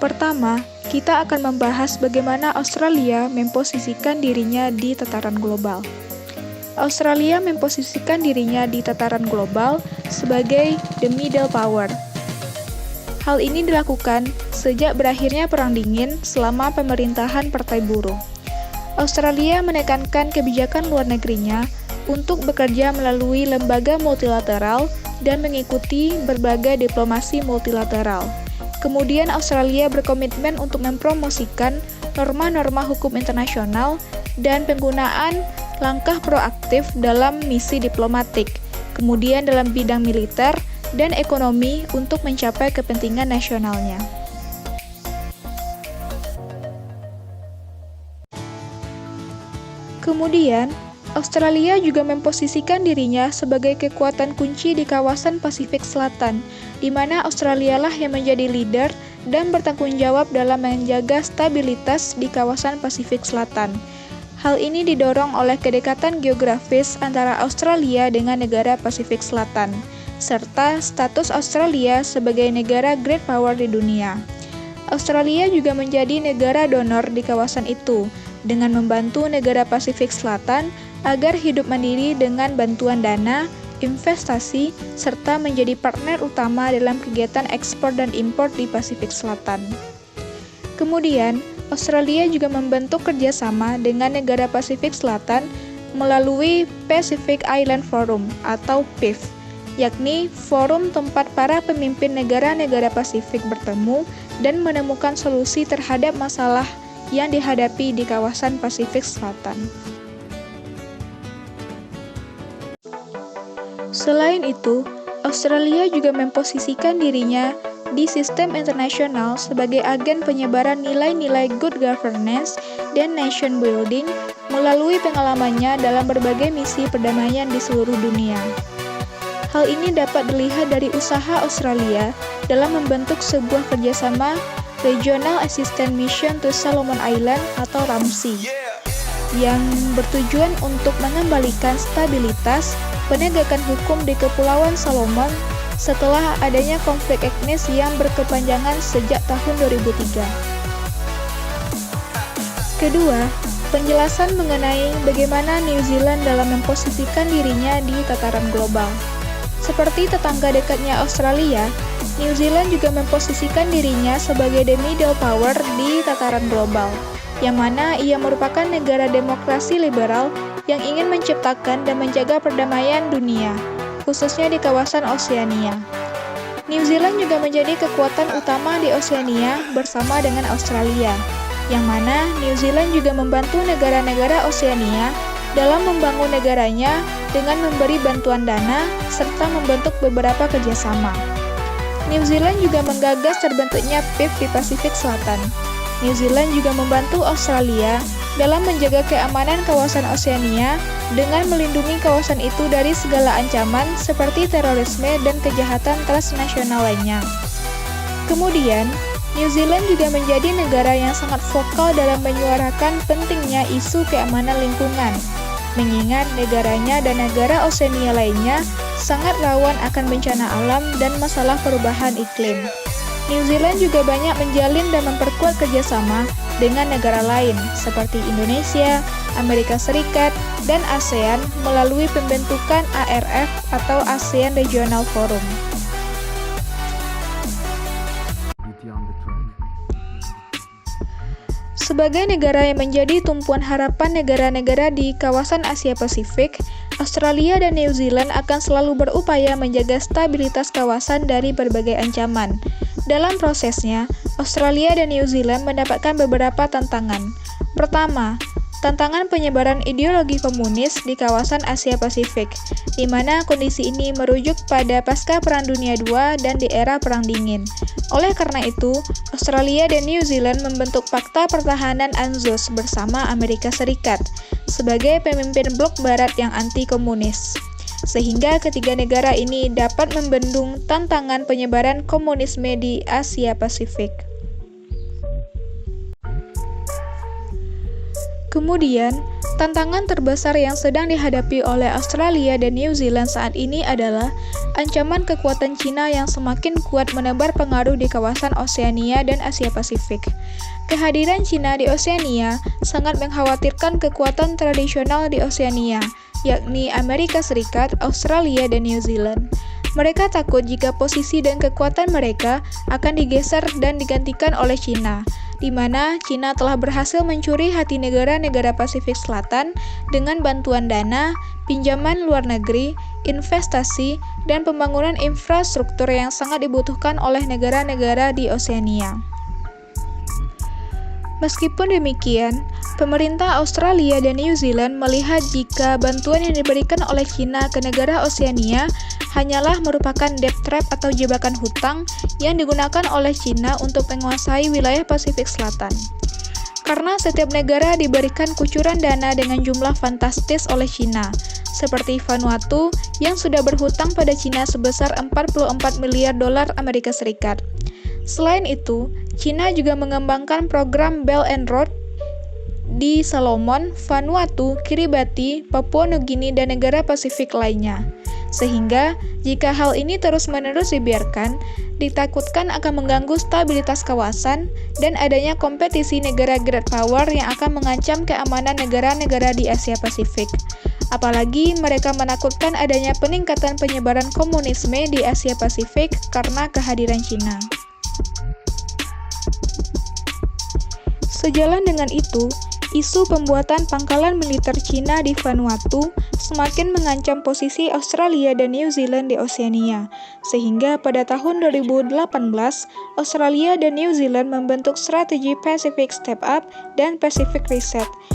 Pertama, kita akan membahas bagaimana Australia memposisikan dirinya di tataran global. Australia memposisikan dirinya di tataran global sebagai the middle power. Hal ini dilakukan sejak berakhirnya Perang Dingin selama pemerintahan Partai Buruh. Australia menekankan kebijakan luar negerinya untuk bekerja melalui lembaga multilateral dan mengikuti berbagai diplomasi multilateral. Kemudian Australia berkomitmen untuk mempromosikan norma-norma hukum internasional dan penggunaan langkah proaktif dalam misi diplomatik, kemudian dalam bidang militer dan ekonomi untuk mencapai kepentingan nasionalnya. Kemudian, Australia juga memposisikan dirinya sebagai kekuatan kunci di kawasan Pasifik Selatan, di mana Australia lah yang menjadi leader dan bertanggung jawab dalam menjaga stabilitas di kawasan Pasifik Selatan. Hal ini didorong oleh kedekatan geografis antara Australia dengan negara Pasifik Selatan, serta status Australia sebagai negara great power di dunia. Australia juga menjadi negara donor di kawasan itu, dengan membantu negara Pasifik Selatan agar hidup mandiri dengan bantuan dana, investasi, serta menjadi partner utama dalam kegiatan ekspor dan impor di Pasifik Selatan. Kemudian, Australia juga membentuk kerjasama dengan negara Pasifik Selatan melalui Pacific Island Forum atau PIF, yakni forum tempat para pemimpin negara-negara Pasifik bertemu dan menemukan solusi terhadap masalah yang dihadapi di kawasan Pasifik Selatan. Selain itu, Australia juga memposisikan dirinya di sistem internasional sebagai agen penyebaran nilai-nilai good governance dan nation building melalui pengalamannya dalam berbagai misi perdamaian di seluruh dunia. Hal ini dapat dilihat dari usaha Australia dalam membentuk sebuah kerjasama Regional Assistance Mission to Solomon Island atau RAMSI, yang bertujuan untuk mengembalikan stabilitas penegakan hukum di Kepulauan Solomon setelah adanya konflik etnis yang berkepanjangan sejak tahun 2003. Kedua, penjelasan mengenai bagaimana New Zealand dalam memposisikan dirinya di tataran global. Seperti tetangga dekatnya Australia, New Zealand juga memposisikan dirinya sebagai the middle power di tataran global, yang mana ia merupakan negara demokrasi liberal yang ingin menciptakan dan menjaga perdamaian dunia, khususnya di kawasan Oseania. New Zealand juga menjadi kekuatan utama di Oseania bersama dengan Australia, yang mana New Zealand juga membantu negara-negara Oseania dalam membangun negaranya dengan memberi bantuan dana serta membentuk beberapa kerjasama. New Zealand juga menggagas terbentuknya PIF di Pasifik Selatan. New Zealand juga membantu Australia dalam menjaga keamanan kawasan Oseania dengan melindungi kawasan itu dari segala ancaman seperti terorisme dan kejahatan transnasional lainnya. Kemudian, New Zealand juga menjadi negara yang sangat vokal dalam menyuarakan pentingnya isu keamanan lingkungan, mengingat negaranya dan negara Oseania lainnya sangat rawan akan bencana alam dan masalah perubahan iklim. New Zealand juga banyak menjalin dan memperkuat kerjasama dengan negara lain seperti Indonesia, Amerika Serikat, dan ASEAN melalui pembentukan ARF atau ASEAN Regional Forum. Sebagai negara yang menjadi tumpuan harapan negara-negara di kawasan Asia Pasifik, Australia dan New Zealand akan selalu berupaya menjaga stabilitas kawasan dari berbagai ancaman. Dalam prosesnya, Australia dan New Zealand mendapatkan beberapa tantangan. Pertama, tantangan penyebaran ideologi komunis di kawasan Asia Pasifik, di mana kondisi ini merujuk pada pasca Perang Dunia II dan di era Perang Dingin. Oleh karena itu, Australia dan New Zealand membentuk Fakta Pertahanan ANZUS bersama Amerika Serikat sebagai pemimpin blok barat yang anti-komunis, sehingga ketiga negara ini dapat membendung tantangan penyebaran komunisme di Asia Pasifik. Kemudian, tantangan terbesar yang sedang dihadapi oleh Australia dan New Zealand saat ini adalah ancaman kekuatan Cina yang semakin kuat menebar pengaruh di kawasan Oseania dan Asia Pasifik. Kehadiran Cina di Oseania sangat mengkhawatirkan kekuatan tradisional di Oseania, yakni Amerika Serikat, Australia, dan New Zealand. Mereka takut jika posisi dan kekuatan mereka akan digeser dan digantikan oleh Cina, di mana Cina telah berhasil mencuri hati negara-negara Pasifik Selatan dengan bantuan dana, pinjaman luar negeri, investasi, dan pembangunan infrastruktur yang sangat dibutuhkan oleh negara-negara di Oseania. Meskipun demikian, pemerintah Australia dan New Zealand melihat jika bantuan yang diberikan oleh Cina ke negara Oseania hanyalah merupakan debt trap atau jebakan hutang yang digunakan oleh Cina untuk menguasai wilayah Pasifik Selatan. Karena setiap negara diberikan kucuran dana dengan jumlah fantastis oleh Cina, seperti Vanuatu yang sudah berhutang pada Cina sebesar 44 miliar dolar Amerika Serikat. Selain itu, Cina juga mengembangkan program Belt and Road di Solomon, Vanuatu, Kiribati, Papua Nugini, dan negara Pasifik lainnya. Sehingga, jika hal ini terus-menerus dibiarkan, ditakutkan akan mengganggu stabilitas kawasan dan adanya kompetisi negara great power yang akan mengancam keamanan negara-negara di Asia Pasifik. Apalagi mereka menakutkan adanya peningkatan penyebaran komunisme di Asia Pasifik karena kehadiran Cina. Sejalan dengan itu, isu pembuatan pangkalan militer Cina di Vanuatu semakin mengancam posisi Australia dan New Zealand di Oseania, sehingga pada tahun 2018, Australia dan New Zealand membentuk strategi Pacific Step Up dan Pacific Reset